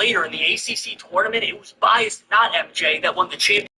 later in the ACC tournament, it was Bias, not MJ, that won the championship.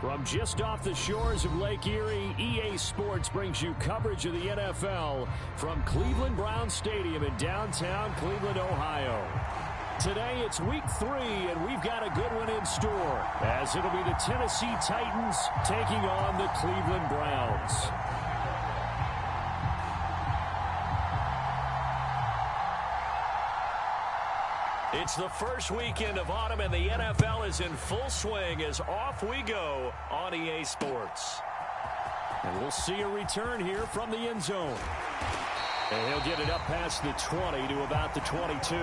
From just off the shores of Lake Erie, EA Sports brings you coverage of the NFL from Cleveland Browns Stadium in downtown Cleveland, Ohio. Today it's week 3, and we've got a good one in store, as it'll be the Tennessee Titans taking on the Cleveland Browns. It's the first weekend of autumn, and the NFL is in full swing as off we go on EA Sports. And we'll see a return here from the end zone. And he'll get it up past the 20 to about the 22.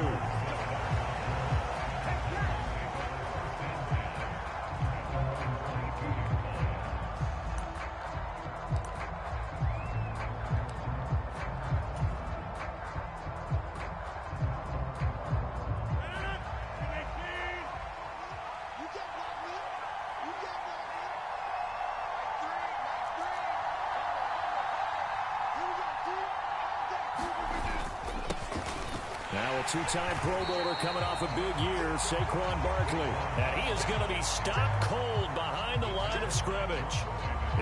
Two-time Pro Bowler coming off a big year, Saquon Barkley. And he is going to be stopped cold behind the line of scrimmage.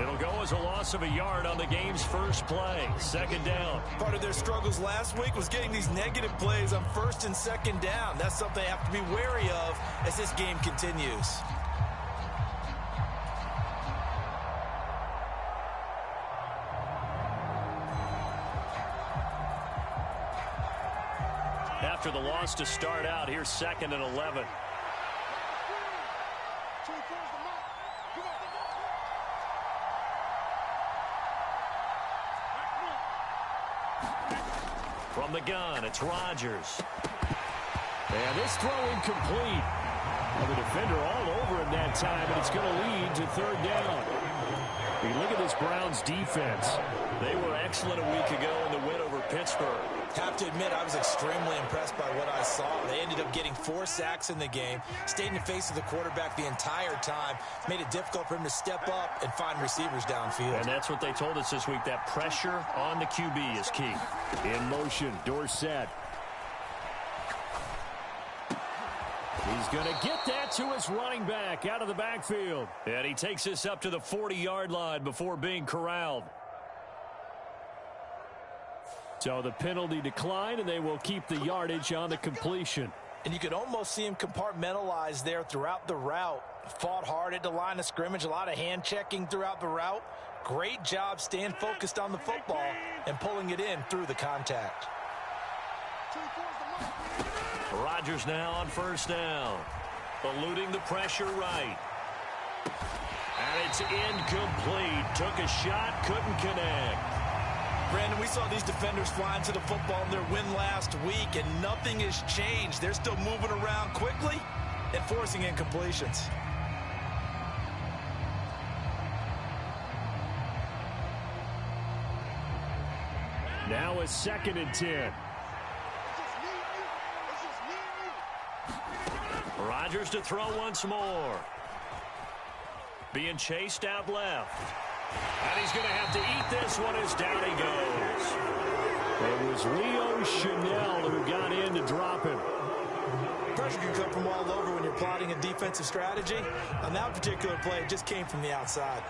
It'll go as a loss of a yard on the game's first play. Second down. Part of their struggles last week was getting these negative plays on first and second down. That's something they have to be wary of as this game continues. After the loss to start out, here's 2nd and 11. From the gun, it's Rodgers. And this throw incomplete. Well, the defender all over him that time, and it's going to lead to 3rd down. You look at this Browns defense. They were excellent a week ago in the win over Pittsburgh. Have to admit, I was extremely impressed by what I saw. They ended up getting 4 sacks in the game, stayed in the face of the quarterback the entire time, made it difficult for him to step up and find receivers downfield. And that's what they told us this week, that pressure on the QB is key. In motion, Dorsett. He's going to get that to his running back out of the backfield. And he takes this up to the 40-yard line before being corralled. So the penalty declined, and they will keep the yardage on the completion. And you could almost see him compartmentalize there throughout the route. Fought hard at the line of scrimmage, a lot of hand checking throughout the route. Great job staying focused on the football and pulling it in through the contact. Rodgers now on 1st down. Eluding the pressure right. And it's incomplete. Took a shot, couldn't connect. Brandon, we saw these defenders flying to the football in their win last week, and nothing has changed. They're still moving around quickly and forcing incompletions. Now a 2nd and 10. Rodgers to throw once more. Being chased out left. And he's going to have to eat this one as down he goes. It was Leo Chanel who got in to drop him. Pressure can come from all over when plotting a defensive strategy. On that particular play, it just came from the outside.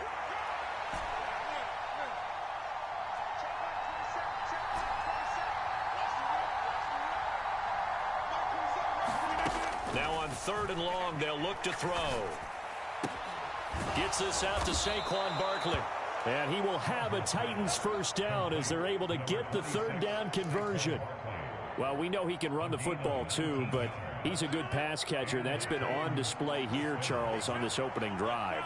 Now on 3rd and long, they'll look to throw. Gets this out to Saquon Barkley. And he will have a Titans first down as they're able to get the 3rd down conversion. Well, we know he can run the football too, but he's a good pass catcher. That's been on display here, Charles, on this opening drive.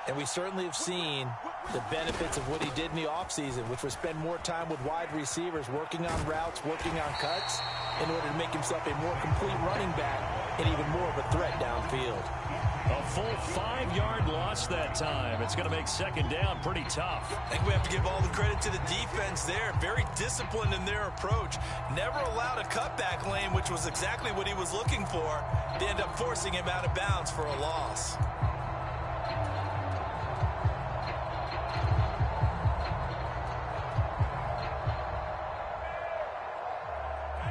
And we certainly have seen the benefits of what he did in the offseason, which was spend more time with wide receivers, working on routes, working on cuts, in order to make himself a more complete running back and even more of a threat downfield. A full 5-yard loss that time. It's going to make 2nd down pretty tough. I think we have to give all the credit to the defense there. Very disciplined in their approach. Never allowed a cutback lane, which was exactly what he was looking for. They end up forcing him out of bounds for a loss.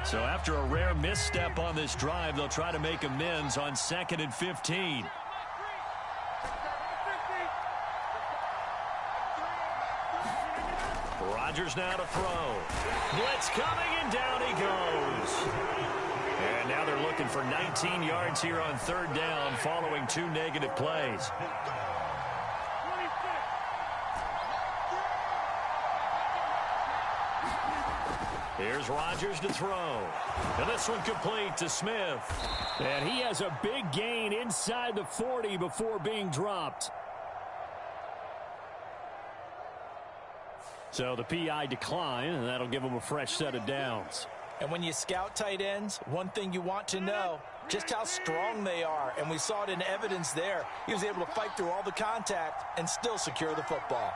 So after a rare misstep on this drive, they'll try to make amends on 2nd and 15. Rodgers now to throw. Blitz coming, and down he goes. And now they're looking for 19 yards here on 3rd down following 2 negative plays. Here's Rodgers to throw. And this one complete to Smith. And he has a big gain inside the 40 before being dropped. So the PI decline, and that'll give him a fresh set of downs. And when you scout tight ends, one thing you want to know, just how strong they are. And we saw it in evidence there. He was able to fight through all the contact and still secure the football.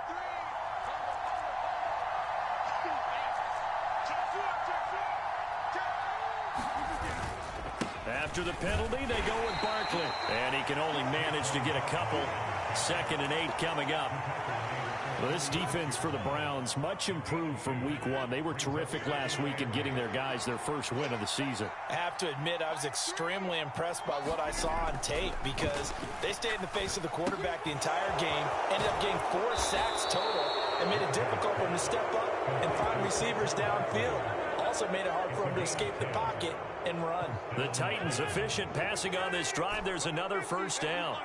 After the penalty, they go with Barkley. And he can only manage to get a couple. 2nd and 8 coming up. Well, this defense for the Browns, much improved from week 1. They were terrific last week in getting their guys their first win of the season. I have to admit, I was extremely impressed by what I saw on tape because they stayed in the face of the quarterback the entire game, ended up getting 4 sacks total, and made it difficult for him to step up and find receivers downfield. Also made it hard for him to escape the pocket and run. The Titans efficient passing on this drive. There's another first down.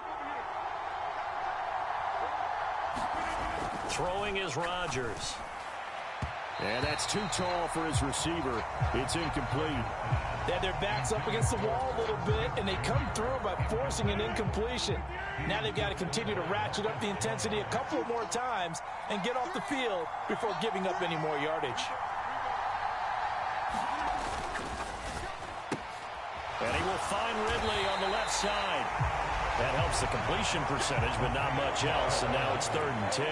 Throwing is Rodgers. And that's too tall for his receiver. It's incomplete. They had their backs up against the wall a little bit, and they come through by forcing an incompletion. Now they've got to continue to ratchet up the intensity a couple of more times and get off the field before giving up any more yardage. And he will find Ridley on the left side. That helps the completion percentage, but not much else, and now it's 3rd and 10.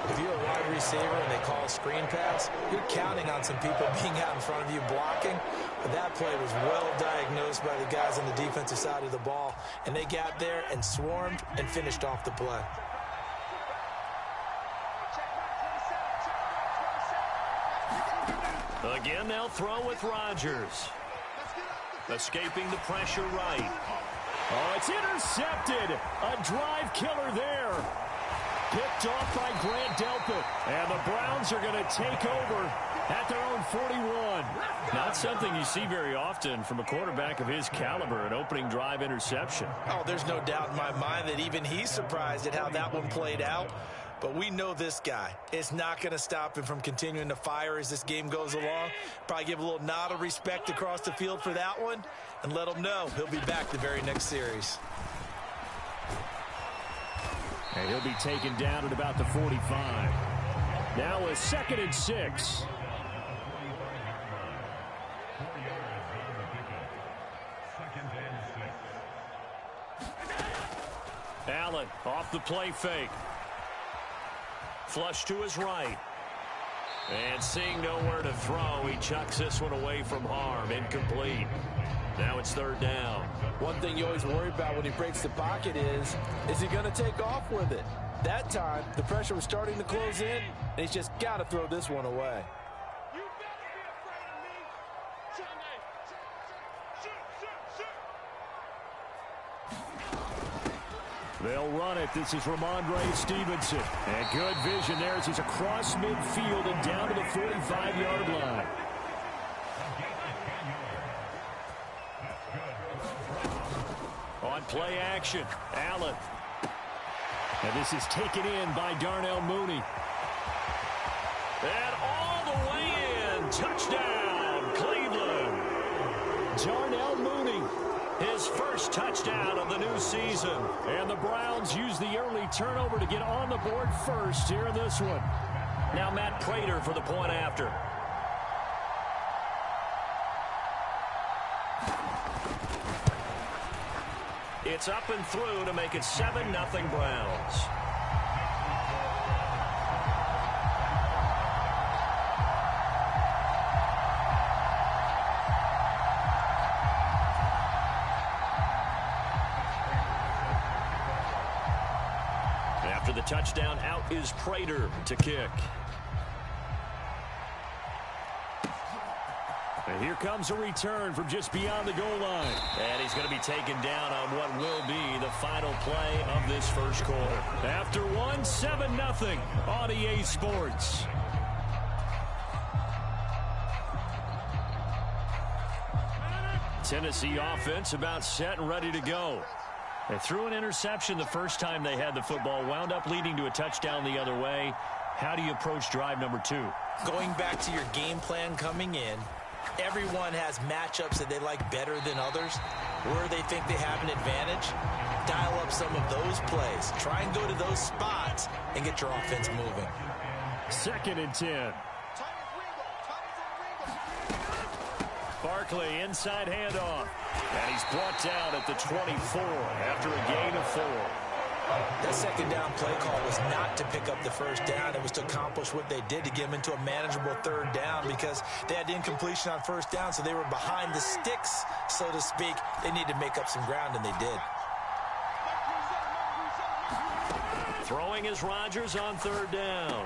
If you're a wide receiver and they call a screen pass, you're counting on some people being out in front of you blocking. But that play was well diagnosed by the guys on the defensive side of the ball, and they got there and swarmed and finished off the play. Again, they'll throw with Rodgers. Escaping the pressure right. Oh, it's intercepted. A drive killer there. Picked off by Grant Delpit. And the Browns are going to take over at their own 41. Not something you see very often from a quarterback of his caliber, an opening drive interception. Oh, there's no doubt in my mind that even he's surprised at how that one played out. But we know this guy is not going to stop him from continuing to fire as this game goes along. Probably give a little nod of respect across the field for that one and let him know he'll be back the very next series. And he'll be taken down at about the 45. Now a 2nd and 6. Allen off the play fake. Flush to his right. And seeing nowhere to throw, he chucks this one away from harm. Incomplete. Now it's 3rd down. One thing you always worry about when he breaks the pocket is he going to take off with it? That time, the pressure was starting to close in, and he's just got to throw this one away. They'll run it. This is Ramondre Stevenson. And good vision there as he's across midfield and down to the 45-yard line. On play action, Allen. And this is taken in by Darnell Mooney. And all the way in. Touchdown, Cleveland. Darnell Mooney, his first touchdown of the new season. And the Browns use the early turnover to get on the board first here in this one. Now Matt Prater for the point after. It's up and through to make it 7-0 Browns. After the touchdown, out is Prater to kick. And here comes a return from just beyond the goal line. And he's going to be taken down on what will be the final play of this first quarter. After one, 7-0 on EA Sports. Tennessee offense about set and ready to go. They threw an interception the first time they had the football, wound up leading to a touchdown the other way. How do you approach drive number 2? Going back to your game plan coming in, everyone has matchups that they like better than others. Where they think they have an advantage, dial up some of those plays. Try and go to those spots and get your offense moving. 2nd and 10. Barkley inside handoff. And he's brought down at the 24 after a gain of 4. That second down play call was not to pick up the first down. It was to accomplish what they did to get them into a manageable 3rd down because they had incompletion on 1st down, so they were behind the sticks, so to speak. They needed to make up some ground, and they did. Throwing is Rodgers on 3rd down.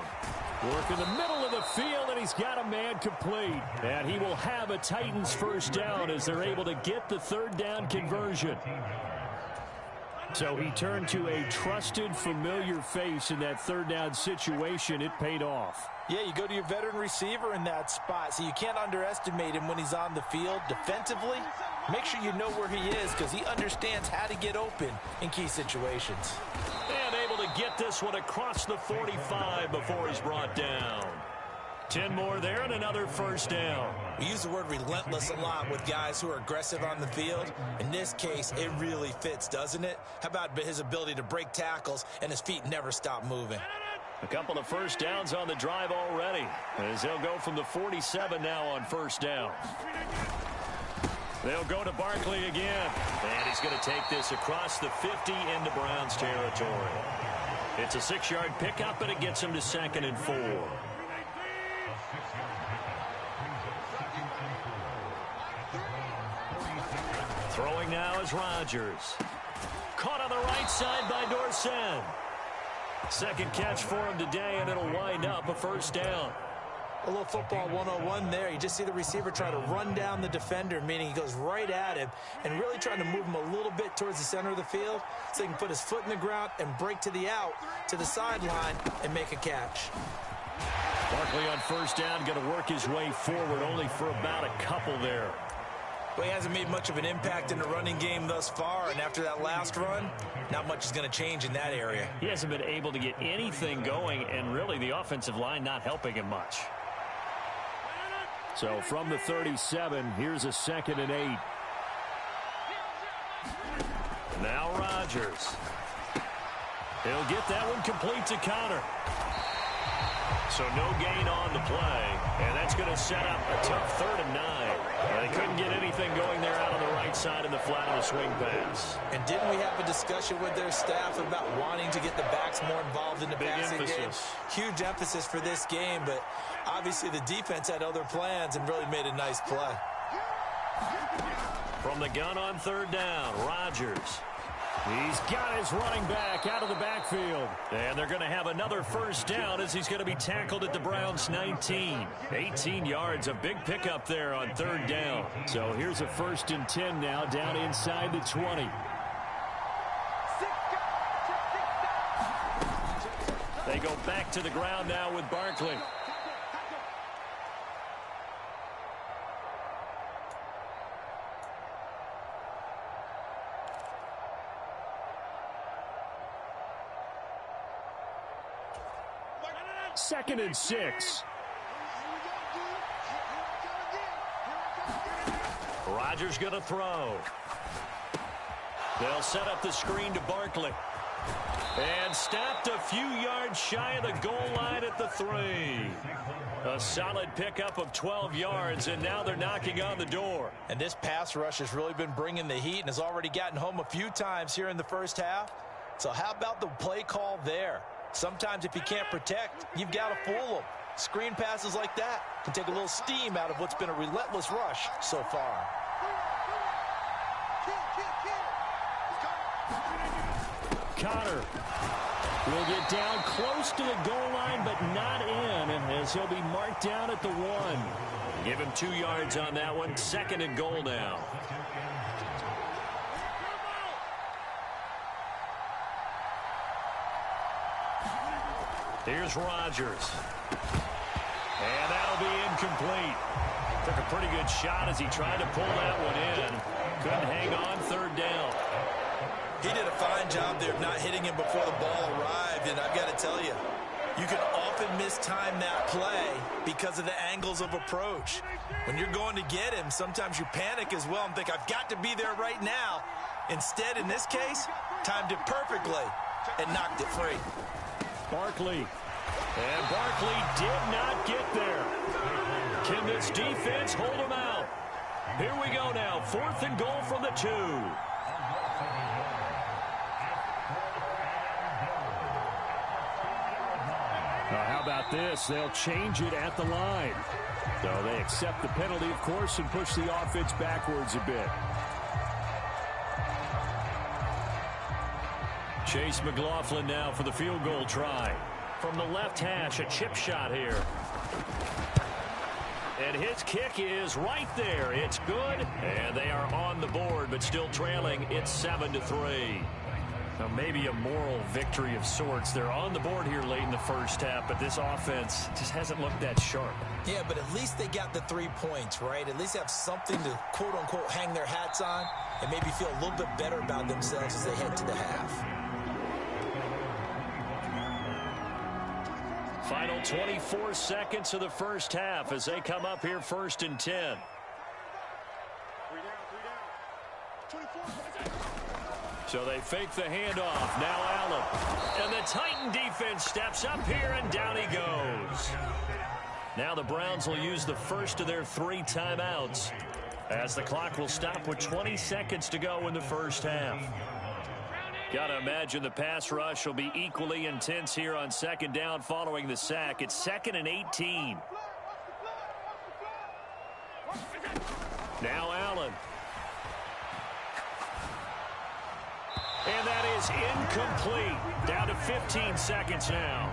Work in the middle of the field, and he's got a man complete. And he will have a Titans first down as they're able to get the 3rd down conversion. So he turned to a trusted, familiar face in that 3rd down situation. It paid off. Yeah, you go to your veteran receiver in that spot, so you can't underestimate him when he's on the field defensively. Make sure you know where he is because he understands how to get open in key situations. And able to get this one across the 45 before he's brought down. 10 more there and another first down. We use the word relentless a lot with guys who are aggressive on the field. In this case, it really fits, doesn't it? How about his ability to break tackles and his feet never stop moving? A couple of first downs on the drive already, as they'll go from the 47 now on first down. They'll go to Barkley again, and he's going to take this across the 50 into Browns territory. It's a 6-yard pickup, and it gets him to 2nd and 4. Throwing now is Rodgers. Caught on the right side by Dorsett. 2nd catch for him today, and it'll wind up a first down. A little football 101 there. You just see the receiver try to run down the defender, meaning he goes right at him and really trying to move him a little bit towards the center of the field so he can put his foot in the ground and break to the out, to the sideline, and make a catch. Barkley on first down, going to work his way forward only for about a couple there. Well, he hasn't made much of an impact in the running game thus far, and after that last run, not much is going to change in that area. He hasn't been able to get anything going, and really the offensive line not helping him much. So from the 37, here's a 2nd and 8. Now Rodgers. He'll get that one complete to Connor. So no gain on the play, and that's going to set up a tough 3rd and 9. They couldn't get anything going there out on the right side in the flat of the swing pass. And didn't we have a discussion with their staff about wanting to get the backs more involved in the passing game? Huge emphasis for this game, but obviously the defense had other plans and really made a nice play. From the gun on 3rd down, Rodgers. He's got his running back out of the backfield. And they're going to have another first down as he's going to be tackled at the Browns' 19. 18 yards, a big pickup there on 3rd down. So here's a 1st and 10 now down inside the 20. back to the ground now with Barkley. Second and 6. Rodgers going to throw. They'll set up the screen to Barkley. And stopped a few yards shy of the goal line at the 3. A solid pickup of 12 yards, and now they're knocking on the door. And this pass rush has really been bringing the heat and has already gotten home a few times here in the first half. So how about the play call there? Sometimes if you can't protect, you've got to fool them. Screen passes like that can take a little steam out of what's been a relentless rush so far. Connor will get down close to the goal line, but not in, as he'll be marked down at the 1. Give him 2 yards on that one. Second and goal now. Here's Rodgers. And that'll be incomplete. Took a pretty good shot as he tried to pull that one in. Couldn't hang on third down. He did a fine job there of not hitting him before the ball arrived, and I've got to tell you, you can often mistime that play because of the angles of approach. When you're going to get him, sometimes you panic as well and think, I've got to be there right now. Instead, in this case, timed it perfectly and knocked it free. Barkley. And Barkley did not get there. Can this defense hold him out? Here we go now. 4th and goal from the 2. How about this? They'll change it at the line. So they accept the penalty, of course, and push the offense backwards a bit. Chase McLaughlin now for the field goal try. From the left hash, a chip shot here. And his kick is right there. It's good. And they are on the board, but still trailing. It's 7-3. Now maybe a moral victory of sorts. They're on the board here late in the first half, but this offense just hasn't looked that sharp. Yeah, but at least they got the 3 points, right? At least have something to, quote-unquote, hang their hats on and maybe feel a little bit better about themselves as they head to the half. Final 24 seconds of the first half as they come up here 1st and 10. So they fake the handoff. Now Allen. And the Titan defense steps up here, and down he goes. Now the Browns will use the first of their 3 timeouts as the clock will stop with 20 seconds to go in the first half. Got to imagine the pass rush will be equally intense here on 2nd down following the sack. It's 2nd and 18. Now Allen. And that is incomplete. Down to 15 seconds now.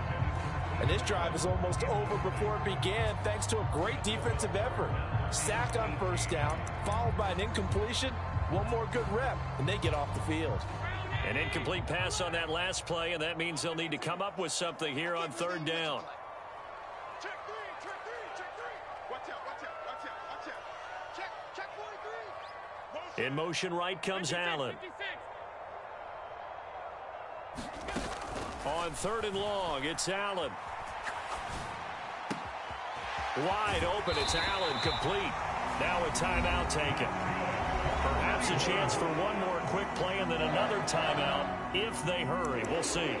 And this drive is almost over before it began thanks to a great defensive effort. Sacked on 1st down, followed by an incompletion. One more good rep, and they get off the field. An incomplete pass on that last play, and that means they'll need to come up with something here on 3rd down. Check 3, check 3, check 3. Watch out, watch out, watch out, watch out. Check 43. In motion right comes Allen. On 3rd and long, it's Allen. Wide open, it's Allen, complete. Now a timeout taken. Perhaps a chance for one more quick play and then another timeout if they hurry. We'll see.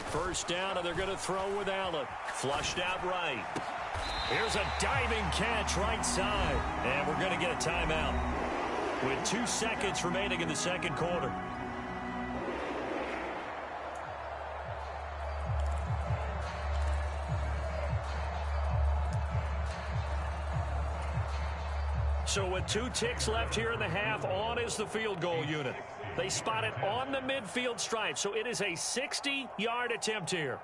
First down, and they're going to throw with Allen. Flushed out right. Here's a diving catch right side. And we're going to get a timeout with 2 seconds remaining in the 2nd quarter. So with 2 ticks left here in the half, on is the field goal unit. They spot it on the midfield stripe, so it is a 60-yard attempt here.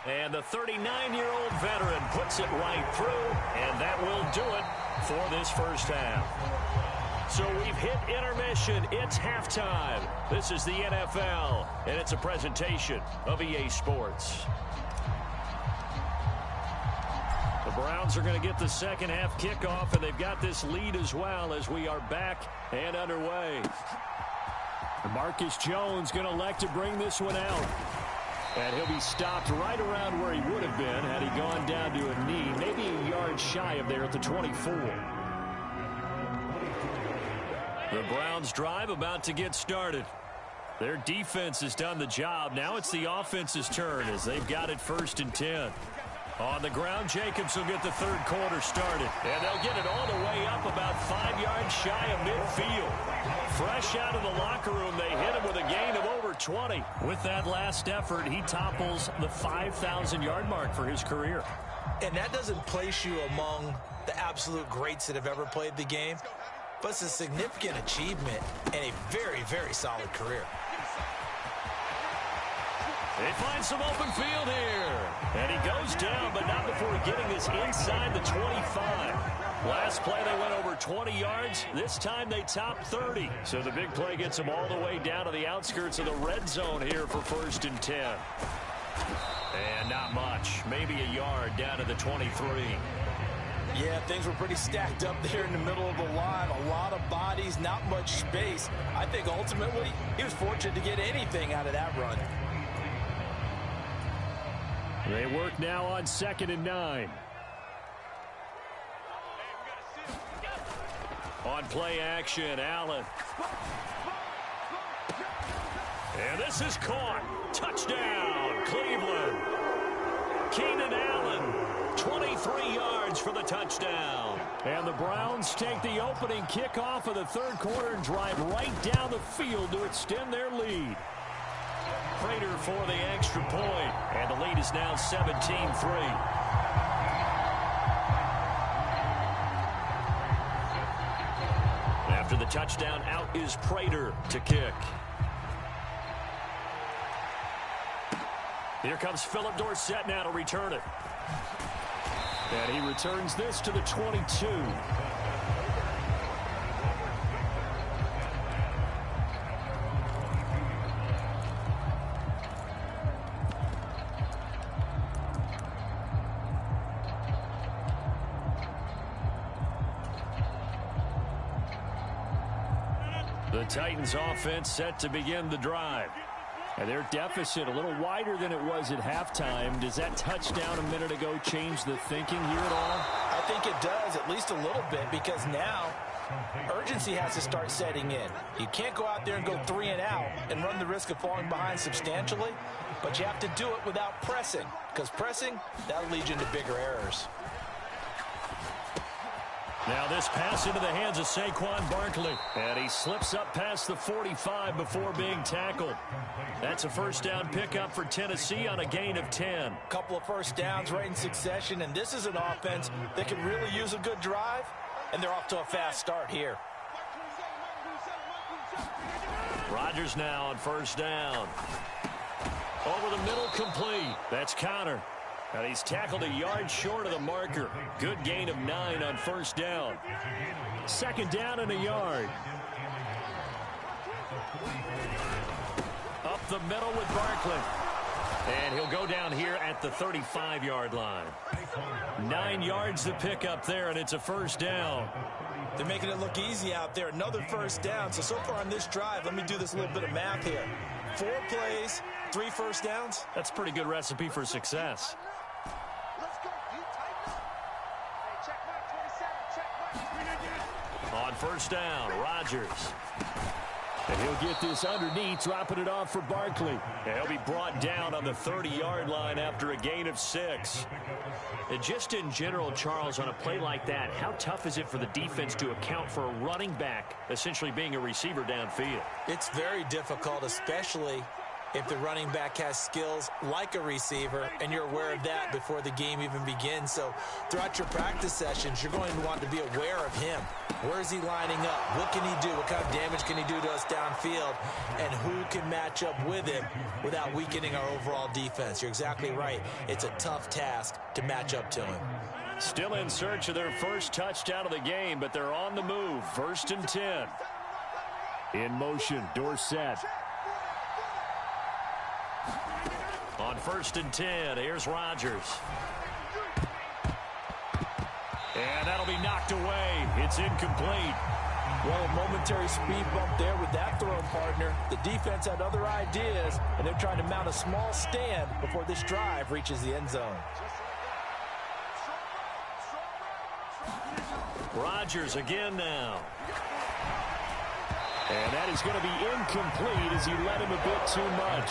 And the 39-year-old veteran puts it right through, and that will do it for this first half. So we've hit intermission. It's halftime. This is the NFL, and it's a presentation of EA Sports. The Browns are going to get the second half kickoff, and they've got this lead as well as we are back and underway. Marcus Jones going to elect to bring this one out. And he'll be stopped right around where he would have been had he gone down to a knee, maybe a yard shy of there at the 24. The Browns drive about to get started. Their defense has done the job. Now it's the offense's turn as they've got it 1st and 10. On the ground, Jacobs will get the third quarter started. And they'll get it all the way up about 5 yards shy of midfield. Fresh out of the locker room, they hit him with a gain of over 20. With that last effort, he topples the 5,000-yard mark for his career. And that doesn't place you among the absolute greats that have ever played the game, but it's a significant achievement and a very, very solid career. They find some open field here. And he goes down, but not before getting this inside the 25. Last play, they went over 20 yards. This time, they top 30. So the big play gets them all the way down to the outskirts of the red zone here for 1st and 10. And not much. Maybe a yard down to the 23. Yeah, things were pretty stacked up there in the middle of the line. A lot of bodies, not much space. I think ultimately, he was fortunate to get anything out of that run. They work now on 2nd and 9. On play action, Allen. And this is caught. Touchdown, Cleveland. Keenan Allen, 23 yards for the touchdown. And the Browns take the opening kickoff of the third quarter and drive right down the field to extend their lead. Prater for the extra point, and the lead is now 17-3. After the touchdown, out is Prater to kick. Here comes Philip Dorsett now to return it. And he returns this to the 22. The Titans offense set to begin the drive. And their deficit a little wider than it was at halftime. Does that touchdown a minute ago change the thinking here at all? I think it does, at least a little bit, because now urgency has to start setting in. You can't go out there and go 3 and out and run the risk of falling behind substantially, but you have to do it without pressing, because pressing, that'll lead you into bigger errors. Now this pass into the hands of Saquon Barkley. And he slips up past the 45 before being tackled. That's a first down pickup for Tennessee on a gain of 10. Couple of first downs right in succession, and this is an offense that can really use a good drive, and they're off to a fast start here. Rodgers now on first down. Over the middle, complete. That's Connor. And he's tackled a yard short of the marker. Good gain of 9 on first down. Second down and a yard. Up the middle with Barkley. And he'll go down here at the 35-yard line. 9 yards to pick up there, and it's a first down. They're making it look easy out there. Another first down. So far on this drive, let me do this little bit of math here. 4 plays, 3 first downs. That's a pretty good recipe for success. On first down, Rodgers. And he'll get this underneath, dropping it off for Barkley. And he'll be brought down on the 30-yard line after a gain of 6. And just in general, Charles, on a play like that, how tough is it for the defense to account for a running back essentially being a receiver downfield? It's very difficult, especially if the running back has skills like a receiver, and you're aware of that before the game even begins. So throughout your practice sessions, you're going to want to be aware of him. Where is he lining up? What can he do? What kind of damage can he do to us downfield? And who can match up with him without weakening our overall defense? You're exactly right. It's a tough task to match up to him. Still in search of their first touchdown of the game, but they're on the move. 1st and 10. In motion, Dorsett. On 1st and 10, here's Rodgers. And that'll be knocked away. It's incomplete. Well, a momentary speed bump there with that throw, partner. The defense had other ideas, and they're trying to mount a small stand before this drive reaches the end zone. Rodgers again now. And that is going to be incomplete as he led him a bit too much.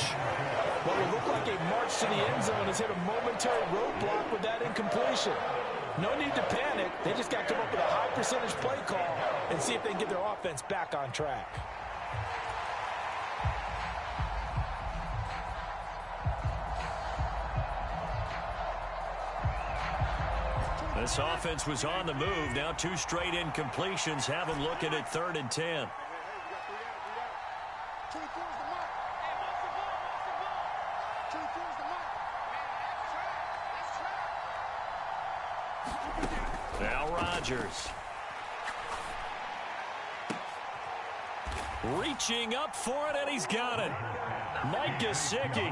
What will look like a march to the end zone has hit a momentary roadblock with that incompletion. No need to panic. They just got to come up with a high percentage play call and see if they can get their offense back on track. This offense was on the move. Now 2 straight incompletions have them looking at 3rd and 10. Now Rodgers. Reaching up for it, and he's got it. Mike Gesicki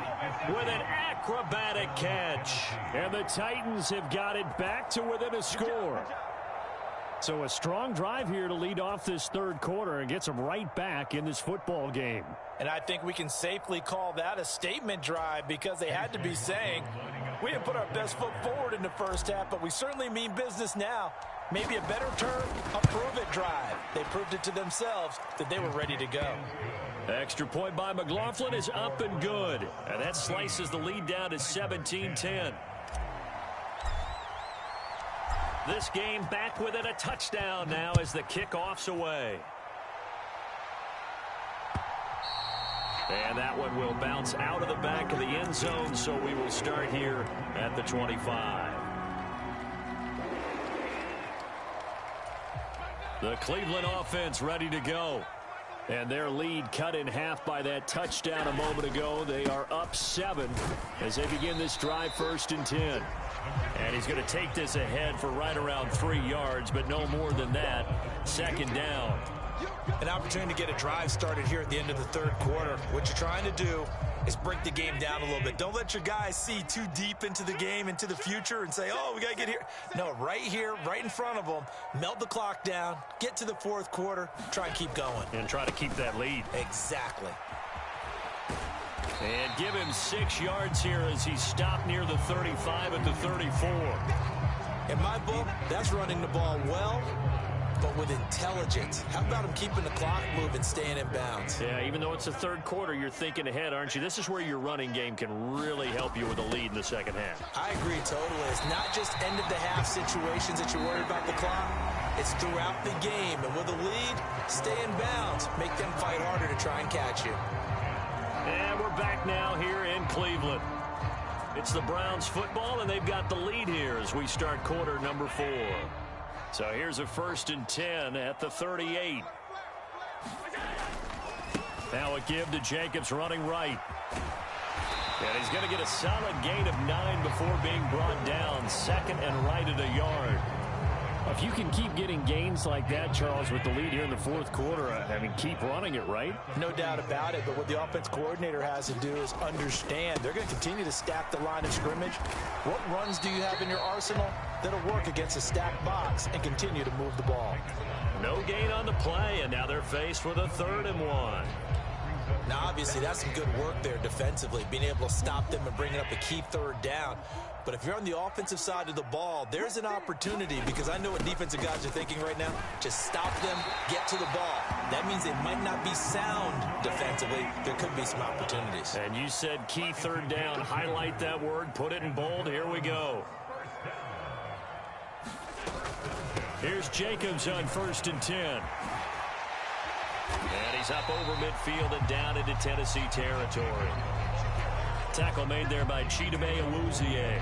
with an acrobatic catch. And the Titans have got it back to within a score. So a strong drive here to lead off this 3rd quarter and gets them right back in this football game. And I think we can safely call that a statement drive because they had to be saying, we didn't put our best foot forward in the first half, but we certainly mean business now. Maybe a better term, a prove-it drive. They proved it to themselves that they were ready to go. Extra point by McLaughlin is up and good. And that slices the lead down to 17-10. This game back within a touchdown now as the kickoff's away. And that one will bounce out of the back of the end zone, so we will start here at the 25. The Cleveland offense ready to go. And their lead cut in half by that touchdown a moment ago. They are up 7 as they begin this drive 1st and 10. And he's going to take this ahead for right around 3 yards, but no more than that. 2nd down. An opportunity to get a drive started here at the end of the 3rd quarter. What you're trying to do is break the game down a little bit. Don't let your guys see too deep into the game, into the future, and say, oh, we got to get here. No, right here, right in front of them, melt the clock down, get to the 4th quarter, try and keep going. And try to keep that lead. Exactly. And give him 6 yards here as he stopped near the 35 at the 34. In my book, that's running the ball well, but with intelligence. How about him keeping the clock moving, staying in bounds? Yeah, even though it's the 3rd quarter, you're thinking ahead, aren't you? This is where your running game can really help you with a lead in the 2nd half. I agree totally. It's not just end-of-the-half situations that you're worried about the clock. It's throughout the game. And with a lead, stay in bounds. Make them fight harder to try and catch you. And we're back now here in Cleveland. It's the Browns football, and they've got the lead here as we start quarter number 4. So here's a 1st and 10 at the 38. Now a give to Jacobs running right. And he's going to get a solid gain of 9 before being brought down. 2nd and right at a yard. If you can keep getting gains like that, Charles, with the lead here in the 4th quarter, I mean, keep running it, right? No doubt about it, but what the offense coordinator has to do is understand they're going to continue to stack the line of scrimmage. What runs do you have in your arsenal that'll work against a stacked box and continue to move the ball? No gain on the play, and now they're faced with a 3rd and 1. Now, obviously, that's some good work there defensively, being able to stop them and bringing up a key 3rd down. But if you're on the offensive side of the ball, there's an opportunity, because I know what defensive guys are thinking right now. Just stop them, get to the ball. That means they might not be sound defensively. There could be some opportunities. And you said key 3rd down. Highlight that word, put it in bold. Here we go. Here's Jacobs on 1st and 10. And he's up over midfield and down into Tennessee territory. Tackle made there by Chidobe Awuzie.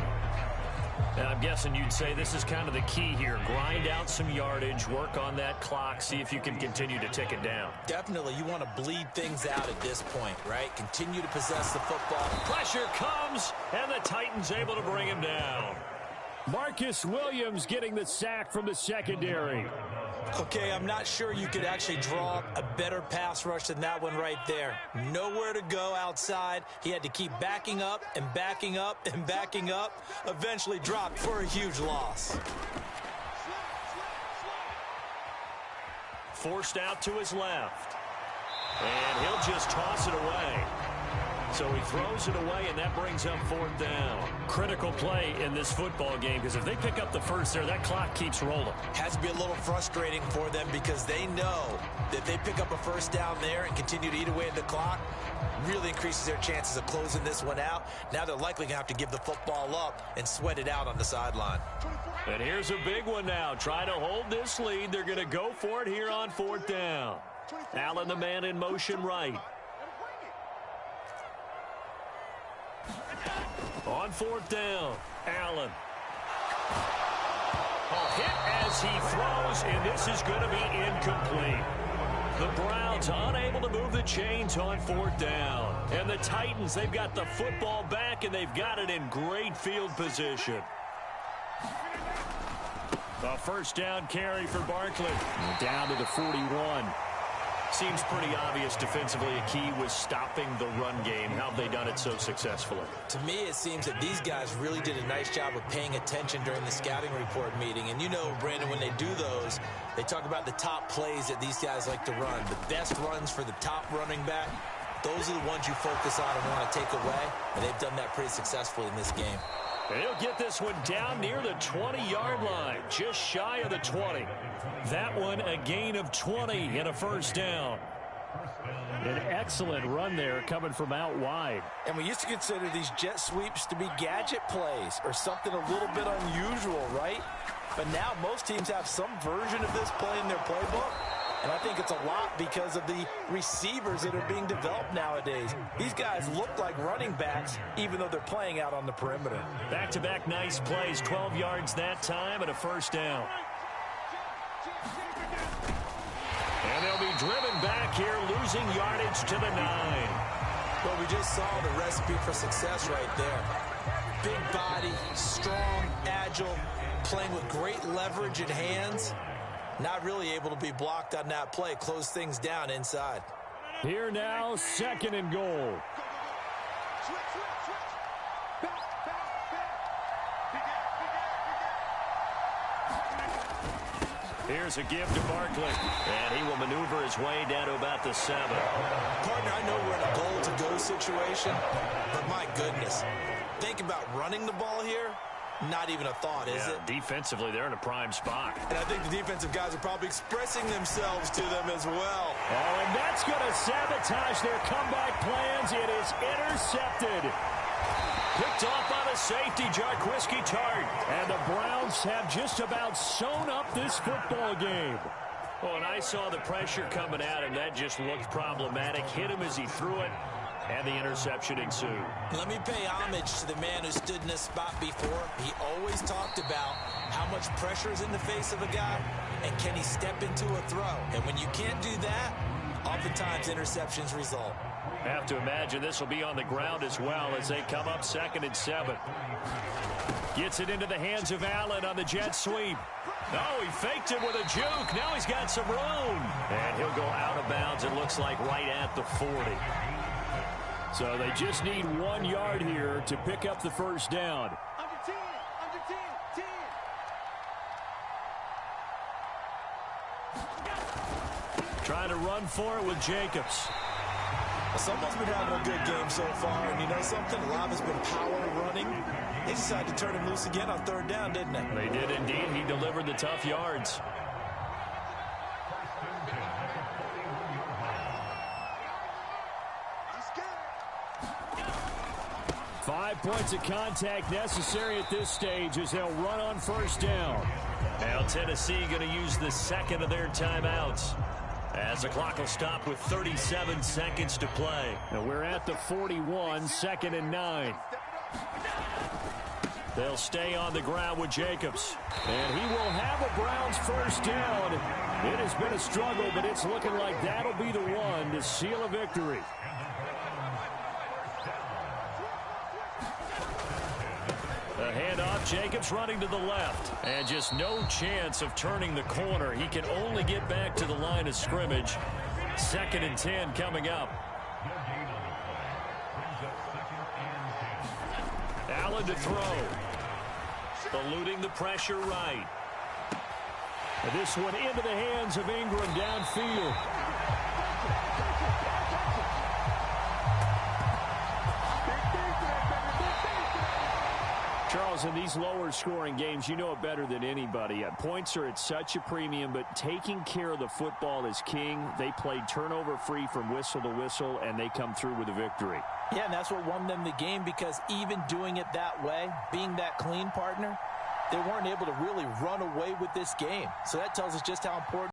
And I'm guessing you'd say this is kind of the key here. Grind out some yardage, work on that clock, see if you can continue to tick it down. Definitely, you want to bleed things out at this point, right? Continue to possess the football. Pressure comes, and the Titans able to bring him down. Marcus Williams getting the sack from the secondary. Okay, I'm not sure you could actually draw up a better pass rush than that one right there. Nowhere to go outside. He had to keep backing up and backing up and backing up. Eventually dropped for a huge loss. Forced out to his left. And he'll just toss it away. So he throws it away, and that brings up 4th down. Critical play in this football game, because if they pick up the first there, that clock keeps rolling. Has to be a little frustrating for them because they know that if they pick up a first down there and continue to eat away at the clock, really increases their chances of closing this one out. Now they're likely going to have to give the football up and sweat it out on the sideline. And here's a big one now. Trying to hold this lead. They're going to go for it here on 4th down. Allen, the man in motion right. On 4th down, Allen. A hit as he throws, and this is going to be incomplete. The Browns unable to move the chains on 4th down. And the Titans, they've got the football back, and they've got it in great field position. A first down carry for Barkley. Down to the 41. Seems pretty obvious defensively a key was stopping the run game. How have they done it so successfully? To me, it seems that these guys really did a nice job of paying attention during the scouting report meeting. And you know, Brandon, when they do those, they talk about the top plays that these guys like to run. The best runs for the top running back, those are the ones you focus on and want to take away. And they've done that pretty successfully in this game. He'll get this one down near the 20-yard line, just shy of the 20. That one a gain of 20 and a first down. An excellent run there coming from out wide. And we used to consider these jet sweeps to be gadget plays or something a little bit unusual, right? But now most teams have some version of this play in their playbook. And I think it's a lot because of the receivers that are being developed nowadays. These guys look like running backs, even though they're playing out on the perimeter. Back-to-back nice plays, 12 yards that time and a first down. And they'll be driven back here, losing yardage to the 9. Well, we just saw the recipe for success right there. Big body, strong, agile, playing with great leverage in hands. Not really able to be blocked on that play. Close things down inside. Here now, 2nd and goal. Here's a give to Barkley. And he will maneuver his way down to about the 7. Partner, I know we're in a goal-to-go situation, but my goodness. Think about running the ball here. Not even a thought, is it? Defensively, they're in a prime spot. And I think the defensive guys are probably expressing themselves to them as well. Oh, and that's going to sabotage their comeback plans. It is intercepted. Picked off by the safety, Jarquiski Tart. And the Browns have just about sewn up this football game. Oh, and I saw the pressure coming at him. That just looked problematic. Hit him as he threw it. And the interception ensued. Let me pay homage to the man who stood in this spot before. He always talked about how much pressure is in the face of a guy and can he step into a throw. And when you can't do that, oftentimes interceptions result. Have to imagine this will be on the ground as well as they come up 2nd and 7. Gets it into the hands of Allen on the jet sweep. Oh, he faked it with a juke. Now he's got some room. And he'll go out of bounds, it looks like, right at the 40. So they just need 1 yard here to pick up the first down. Under 10, under 10, 10. Trying to run for it with Jacobs. Someone's been having a good game so far, and you know something? A lot has been power running. They decided to turn him loose again on 3rd down, didn't they? They did indeed. He delivered the tough yards. 5 points of contact necessary at this stage as they'll run on first down. Now Tennessee going to use the 2nd of their timeouts. As the clock will stop with 37 seconds to play. And we're at the 41, 2nd and 9. They'll stay on the ground with Jacobs. And he will have a Browns first down. It has been a struggle, but it's looking like that'll be the one to seal a victory. A handoff, Jacobs running to the left. And just no chance of turning the corner. He can only get back to the line of scrimmage. 2nd and 10 coming up. Allen to throw. Eluding the pressure right. And this one into the hands of Ingram downfield. Charles, in these lower scoring games, you know it better than anybody. Points are at such a premium, but taking care of the football is king. They played turnover free from whistle to whistle, and they come through with a victory. Yeah, and that's what won them the game, because even doing it that way, being that clean partner, they weren't able to really run away with this game. So that tells us just how important